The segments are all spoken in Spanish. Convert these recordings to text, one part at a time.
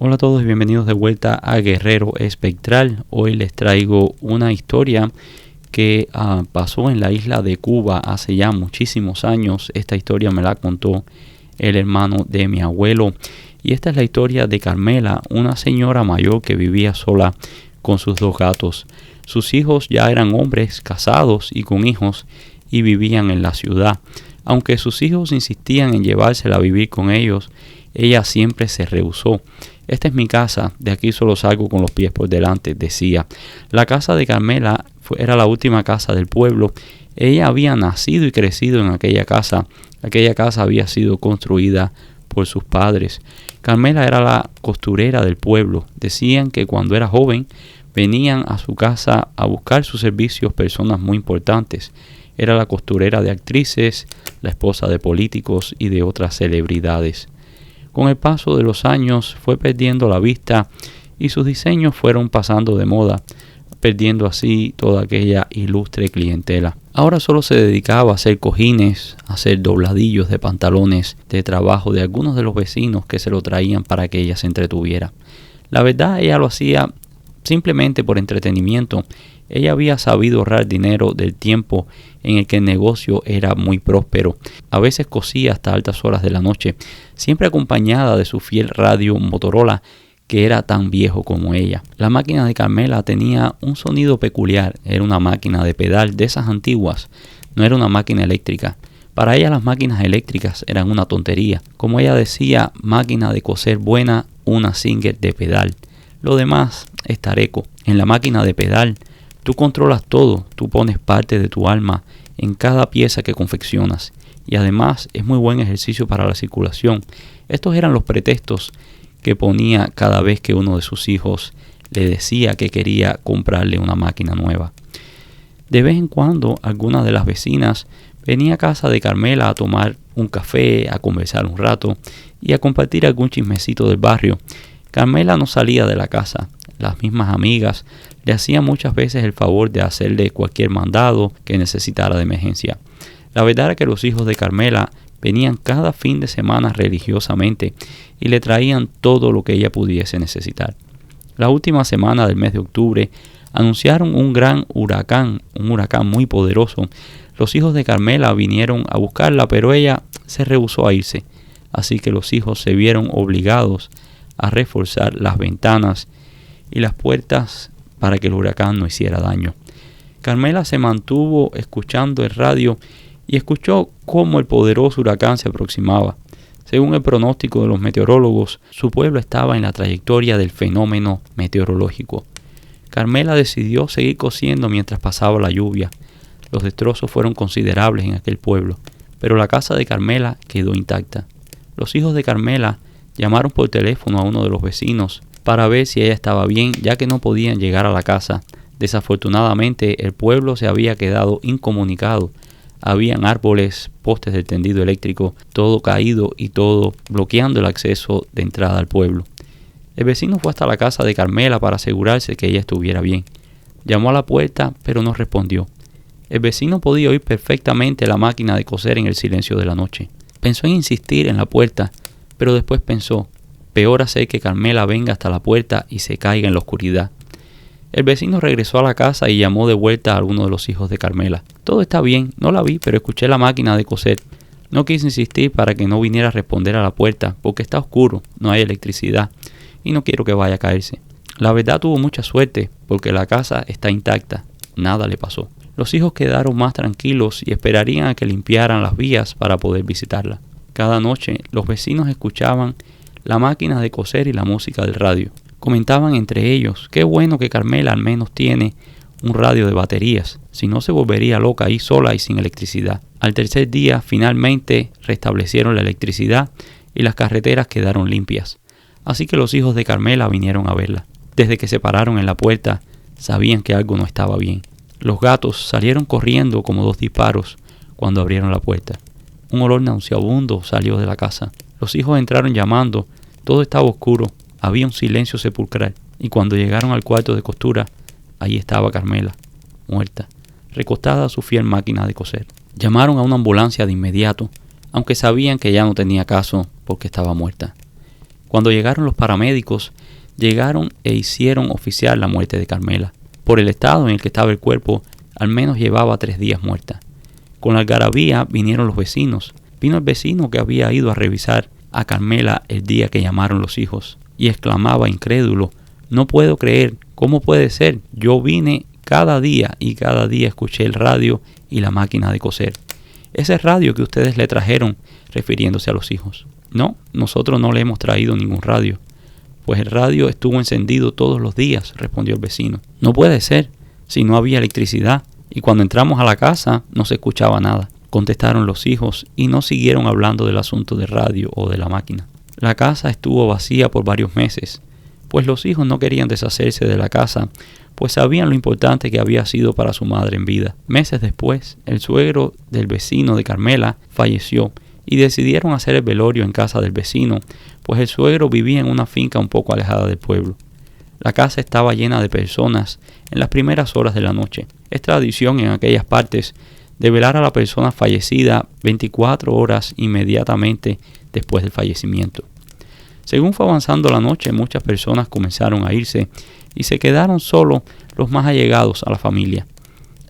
Hola a todos y bienvenidos de vuelta a Guerrero Espectral. Hoy les traigo una historia que pasó en la isla de Cuba hace ya muchísimos años. Esta historia me la contó el hermano de mi abuelo. Y esta es la historia de Carmela, una señora mayor que vivía sola con sus 2 gatos. Sus hijos ya eran hombres casados y con hijos y vivían en la ciudad. Aunque sus hijos insistían en llevársela a vivir con ellos, ella siempre se rehusó. Esta es mi casa, de aquí solo salgo con los pies por delante, decía. La casa de Carmela era la última casa del pueblo. Ella había nacido y crecido en aquella casa. Aquella casa había sido construida por sus padres. Carmela era la costurera del pueblo. Decían que cuando era joven venían a su casa a buscar sus servicios personas muy importantes. Era la costurera de actrices, la esposa de políticos y de otras celebridades. Con el paso de los años fue perdiendo la vista y sus diseños fueron pasando de moda, perdiendo así toda aquella ilustre clientela. Ahora solo se dedicaba a hacer cojines, a hacer dobladillos de pantalones de trabajo de algunos de los vecinos que se lo traían para que ella se entretuviera. La verdad, ella lo hacía simplemente por entretenimiento. Ella había sabido ahorrar dinero del tiempo en el que el negocio era muy próspero. A veces cosía hasta altas horas de la noche, siempre acompañada de su fiel radio Motorola, que era tan viejo como ella. La máquina de Carmela tenía un sonido peculiar. Era una máquina de pedal de esas antiguas, no era una máquina eléctrica. Para ella las máquinas eléctricas eran una tontería. Como ella decía, máquina de coser buena, una Singer de pedal. Lo demás es tareco. En la máquina de pedal tú controlas todo, tú pones parte de tu alma en cada pieza que confeccionas y además es muy buen ejercicio para la circulación. Estos eran los pretextos que ponía cada vez que uno de sus hijos le decía que quería comprarle una máquina nueva. De vez en cuando alguna de las vecinas venía a casa de Carmela a tomar un café, a conversar un rato y a compartir algún chismecito del barrio. Carmela no salía de la casa. Las mismas amigas le hacían muchas veces el favor de hacerle cualquier mandado que necesitara de emergencia. La verdad era que los hijos de Carmela venían cada fin de semana religiosamente y le traían todo lo que ella pudiese necesitar. La última semana del mes de octubre anunciaron un gran huracán, un huracán muy poderoso. Los hijos de Carmela vinieron a buscarla, pero ella se rehusó a irse. Así que los hijos se vieron obligados a reforzar las ventanas y las puertas para que el huracán no hiciera daño. Carmela se mantuvo escuchando el radio y escuchó cómo el poderoso huracán se aproximaba. Según el pronóstico de los meteorólogos, su pueblo estaba en la trayectoria del fenómeno meteorológico. Carmela decidió seguir cosiendo mientras pasaba la lluvia. Los destrozos fueron considerables en aquel pueblo, pero la casa de Carmela quedó intacta. Los hijos de Carmela llamaron por teléfono a uno de los vecinos para ver si ella estaba bien, ya que no podían llegar a la casa. Desafortunadamente, el pueblo se había quedado incomunicado. Habían árboles, postes del tendido eléctrico, todo caído y todo bloqueando el acceso de entrada al pueblo. El vecino fue hasta la casa de Carmela para asegurarse que ella estuviera bien. Llamó a la puerta, pero no respondió. El vecino podía oír perfectamente la máquina de coser en el silencio de la noche. Pensó en insistir en la puerta, pero después pensó, peor hacer que Carmela venga hasta la puerta y se caiga en la oscuridad. El vecino regresó a la casa y llamó de vuelta a alguno de los hijos de Carmela. Todo está bien, no la vi, pero escuché la máquina de coser. No quise insistir para que no viniera a responder a la puerta, porque está oscuro, no hay electricidad y no quiero que vaya a caerse. La verdad tuvo mucha suerte, porque la casa está intacta, nada le pasó. Los hijos quedaron más tranquilos y esperarían a que limpiaran las vías para poder visitarla. Cada noche los vecinos escuchaban la máquina de coser y la música del radio. Comentaban entre ellos, qué bueno que Carmela al menos tiene un radio de baterías, si no se volvería loca ahí sola y sin electricidad. Al tercer día finalmente restablecieron la electricidad y las carreteras quedaron limpias. Así que los hijos de Carmela vinieron a verla. Desde que se pararon en la puerta, sabían que algo no estaba bien. Los gatos salieron corriendo como 2 disparos cuando abrieron la puerta. Un olor nauseabundo salió de la casa. Los hijos entraron llamando, todo estaba oscuro, había un silencio sepulcral. Y cuando llegaron al cuarto de costura, allí estaba Carmela, muerta, recostada a su fiel máquina de coser. Llamaron a una ambulancia de inmediato, aunque sabían que ya no tenía caso porque estaba muerta. Cuando llegaron los paramédicos, llegaron e hicieron oficial la muerte de Carmela. Por el estado en el que estaba el cuerpo, al menos llevaba 3 días muerta. Con la algarabía vinieron los vecinos. Vino el vecino que había ido a revisar a Carmela el día que llamaron los hijos y exclamaba incrédulo: «No puedo creer, ¿cómo puede ser? Yo vine cada día y cada día escuché el radio y la máquina de coser. Ese radio que ustedes le trajeron», refiriéndose a los hijos. «No, nosotros no le hemos traído ningún radio». «Pues el radio estuvo encendido todos los días», respondió el vecino. «No puede ser, si no había electricidad, y cuando entramos a la casa no se escuchaba nada», contestaron los hijos, y no siguieron hablando del asunto del radio o de la máquina. La casa estuvo vacía por varios meses, pues los hijos no querían deshacerse de la casa, pues sabían lo importante que había sido para su madre en vida. Meses después, el suegro del vecino de Carmela falleció y decidieron hacer el velorio en casa del vecino, pues el suegro vivía en una finca un poco alejada del pueblo. La casa estaba llena de personas en las primeras horas de la noche. Es tradición en aquellas partes de velar a la persona fallecida 24 horas inmediatamente después del fallecimiento. Según fue avanzando la noche, muchas personas comenzaron a irse y se quedaron solo los más allegados a la familia.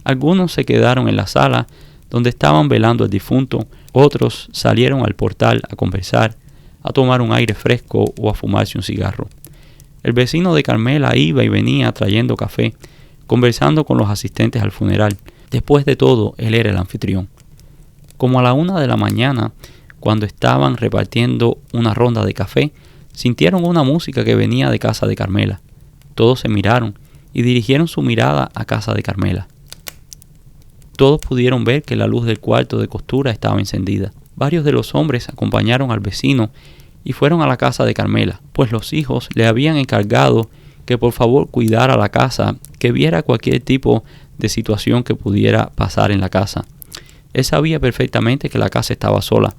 Algunos se quedaron en la sala donde estaban velando al difunto, otros salieron al portal a conversar, a tomar un aire fresco o a fumarse un cigarro. El vecino de Carmela iba y venía trayendo café, conversando con los asistentes al funeral. Después de todo, él era el anfitrión. Como a la 1 de la mañana, cuando estaban repartiendo una ronda de café, sintieron una música que venía de casa de Carmela. Todos se miraron y dirigieron su mirada a casa de Carmela. Todos pudieron ver que la luz del cuarto de costura estaba encendida. Varios de los hombres acompañaron al vecino y fueron a la casa de Carmela, pues los hijos le habían encargado que por favor cuidara la casa, que viera cualquier tipo de situación que pudiera pasar en la casa. Él sabía perfectamente que la casa estaba sola.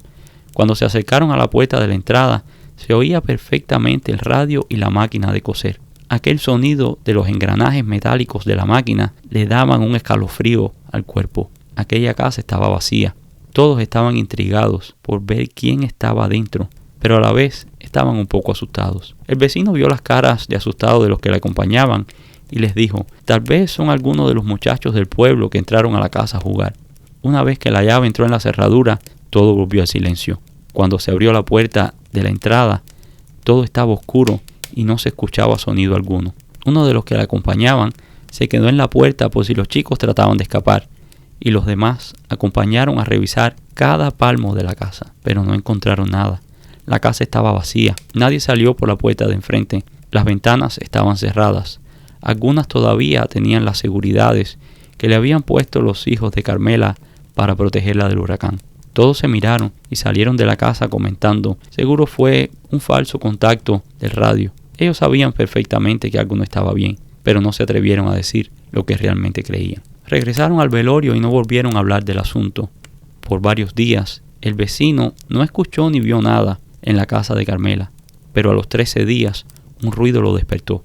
Cuando se acercaron a la puerta de la entrada, se oía perfectamente el radio y la máquina de coser. Aquel sonido de los engranajes metálicos de la máquina le daban un escalofrío al cuerpo. Aquella casa estaba vacía. Todos estaban intrigados por ver quién estaba dentro, pero a la vez estaban un poco asustados. El vecino vio las caras de asustado de los que le acompañaban y les dijo: «Tal vez son algunos de los muchachos del pueblo que entraron a la casa a jugar». Una vez que la llave entró en la cerradura, todo volvió al silencio. Cuando se abrió la puerta de la entrada, todo estaba oscuro y no se escuchaba sonido alguno. Uno de los que la acompañaban se quedó en la puerta por si los chicos trataban de escapar, y los demás acompañaron a revisar cada palmo de la casa, pero no encontraron nada. La casa estaba vacía, nadie salió por la puerta de enfrente, las ventanas estaban cerradas, algunas todavía tenían las seguridades que le habían puesto los hijos de Carmela para protegerla del huracán. Todos se miraron y salieron de la casa comentando: «Seguro fue un falso contacto del radio». Ellos sabían perfectamente que algo no estaba bien, pero no se atrevieron a decir lo que realmente creían. Regresaron al velorio y no volvieron a hablar del asunto. Por varios días, el vecino no escuchó ni vio nada en la casa de Carmela, pero a los 13 días un ruido lo despertó.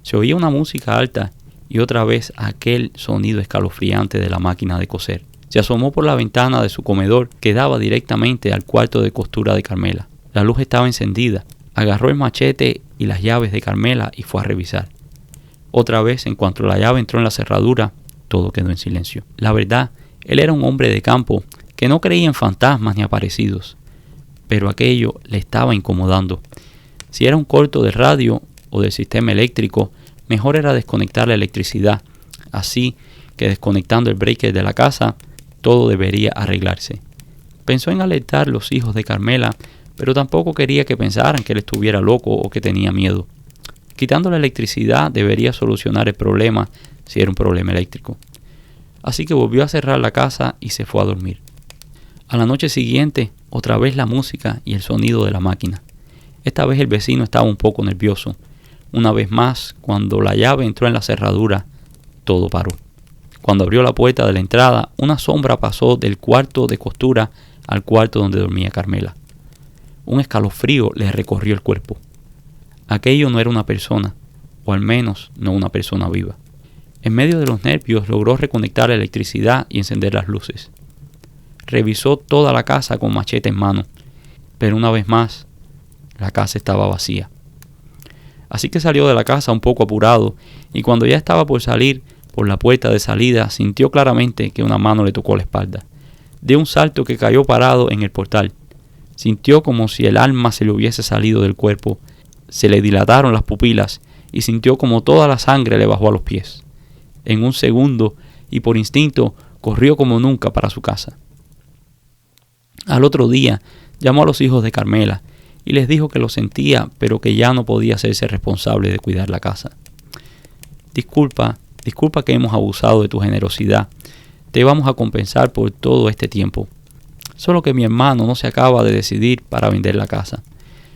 Se oía una música alta y otra vez aquel sonido escalofriante de la máquina de coser. Se asomó por la ventana de su comedor que daba directamente al cuarto de costura de Carmela. La luz estaba encendida. Agarró el machete y las llaves de Carmela y fue a revisar. Otra vez, en cuanto la llave entró en la cerradura, todo quedó en silencio. La verdad, él era un hombre de campo que no creía en fantasmas ni aparecidos, pero aquello le estaba incomodando. Si era un corto de radio o del sistema eléctrico, mejor era desconectar la electricidad. Así que desconectando el breaker de la casa, todo debería arreglarse. Pensó en alertar a los hijos de Carmela, pero tampoco quería que pensaran que él estuviera loco o que tenía miedo. Quitando la electricidad debería solucionar el problema si era un problema eléctrico. Así que volvió a cerrar la casa y se fue a dormir. A la noche siguiente, otra vez la música y el sonido de la máquina. Esta vez el vecino estaba un poco nervioso. Una vez más, cuando la llave entró en la cerradura, todo paró. Cuando abrió la puerta de la entrada, una sombra pasó del cuarto de costura al cuarto donde dormía Carmela. Un escalofrío le recorrió el cuerpo. Aquello no era una persona, o al menos no una persona viva. En medio de los nervios logró reconectar la electricidad y encender las luces. Revisó toda la casa con machete en mano, pero una vez más, La casa estaba vacía. Así que salió de la casa un poco apurado, y cuando ya estaba por salir por la puerta de salida, sintió claramente que una mano le tocó la espalda. De un salto que cayó parado en el portal. Sintió como si el alma se le hubiese salido del cuerpo, se le dilataron las pupilas y sintió como toda la sangre le bajó a los pies. En un segundo, y por instinto, corrió como nunca para su casa. Al otro día, llamó a los hijos de Carmela y les dijo que lo sentía, pero que ya no podía hacerse responsable de cuidar la casa. Disculpa que hemos abusado de tu generosidad. Te vamos a compensar por todo este tiempo. Solo que mi hermano no se acaba de decidir para vender la casa.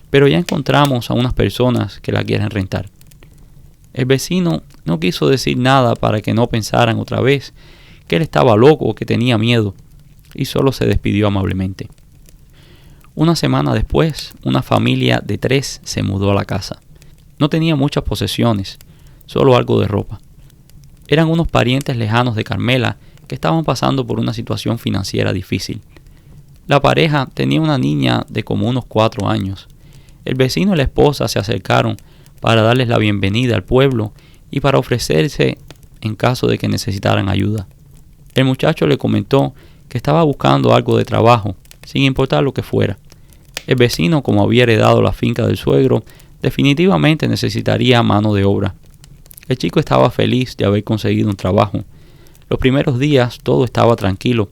Pero ya encontramos a unas personas que la quieren rentar. El vecino no quiso decir nada para que no pensaran otra vez que él estaba loco o que tenía miedo, y solo se despidió amablemente. Una semana después, una familia de 3 se mudó a la casa. No tenía muchas posesiones, solo algo de ropa. Eran unos parientes lejanos de Carmela que estaban pasando por una situación financiera difícil. La pareja tenía una niña de como unos 4 años. El vecino y la esposa se acercaron para darles la bienvenida al pueblo y para ofrecerse en caso de que necesitaran ayuda. El muchacho le comentó que estaba buscando algo de trabajo, sin importar lo que fuera. El vecino, como había heredado la finca del suegro, definitivamente necesitaría mano de obra. El chico estaba feliz de haber conseguido un trabajo. Los primeros días todo estaba tranquilo,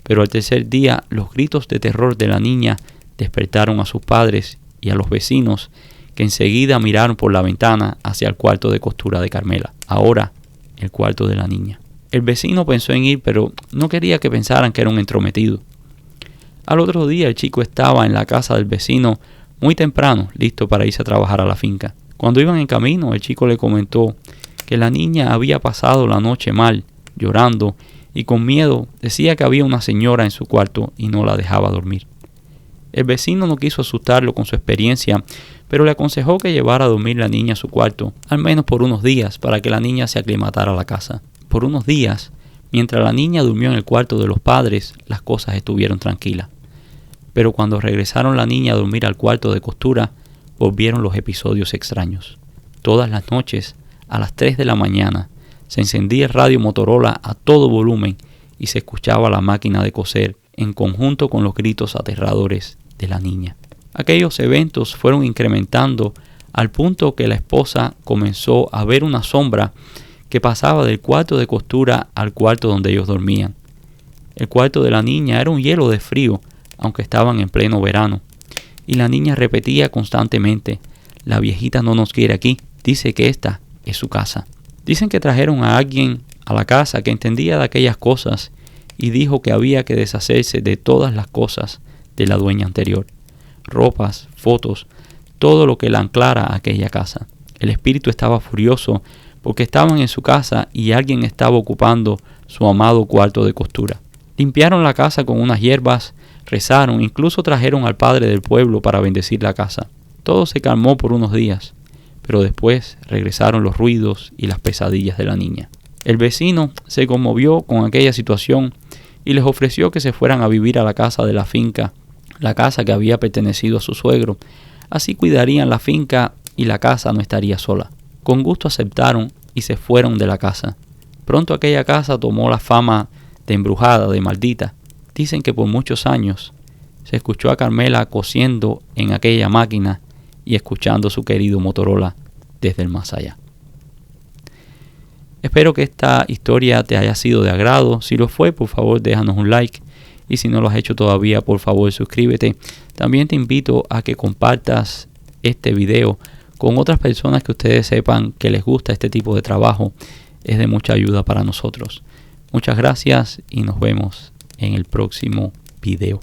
pero al tercer día los gritos de terror de la niña despertaron a sus padres y a los vecinos, que enseguida miraron por la ventana hacia el cuarto de costura de Carmela, ahora el cuarto de la niña. El vecino pensó en ir, pero no quería que pensaran que era un entrometido. Al otro día el chico estaba en la casa del vecino muy temprano, listo para irse a trabajar a la finca. Cuando iban en camino, el chico le comentó que la niña había pasado la noche mal, llorando, y con miedo decía que había una señora en su cuarto y no la dejaba dormir. El vecino no quiso asustarlo con su experiencia, pero le aconsejó que llevara a dormir la niña a su cuarto, al menos por unos días, para que la niña se aclimatara a la casa. Por unos días, mientras la niña durmió en el cuarto de los padres, las cosas estuvieron tranquilas. Pero cuando regresaron la niña a dormir al cuarto de costura, volvieron los episodios extraños. Todas las noches, a las 3 de la mañana, se encendía el radio Motorola a todo volumen y se escuchaba la máquina de coser en conjunto con los gritos aterradores de la niña. Aquellos eventos fueron incrementando al punto que la esposa comenzó a ver una sombra que pasaba del cuarto de costura al cuarto donde ellos dormían. El cuarto de la niña era un hielo de frío, aunque estaban en pleno verano, y la niña repetía constantemente: la viejita no nos quiere aquí, dice que esta es su casa. Dicen que trajeron a alguien a la casa que entendía de aquellas cosas y dijo que había que deshacerse de todas las cosas de la dueña anterior, ropas, fotos, todo lo que la anclara a aquella casa. El espíritu estaba furioso porque estaban en su casa y alguien estaba ocupando su amado cuarto de costura. Limpiaron la casa con unas hierbas, rezaron, incluso trajeron al padre del pueblo para bendecir la casa. Todo se calmó por unos días, pero después regresaron los ruidos y las pesadillas de la niña. El vecino se conmovió con aquella situación y les ofreció que se fueran a vivir a la casa de la finca, la casa que había pertenecido a su suegro. Así cuidarían la finca y la casa no estaría sola. Con gusto aceptaron y se fueron de la casa. Pronto aquella casa tomó la fama de embrujada, de maldita. Dicen que por muchos años se escuchó a Carmela cosiendo en aquella máquina y escuchando su querido Motorola desde el más allá. Espero que esta historia te haya sido de agrado. Si lo fue, por favor déjanos un like, y si no lo has hecho todavía, por favor suscríbete. También te invito a que compartas este video con otras personas que ustedes sepan que les gusta este tipo de trabajo. Es de mucha ayuda para nosotros. Muchas gracias y nos vemos en el próximo video.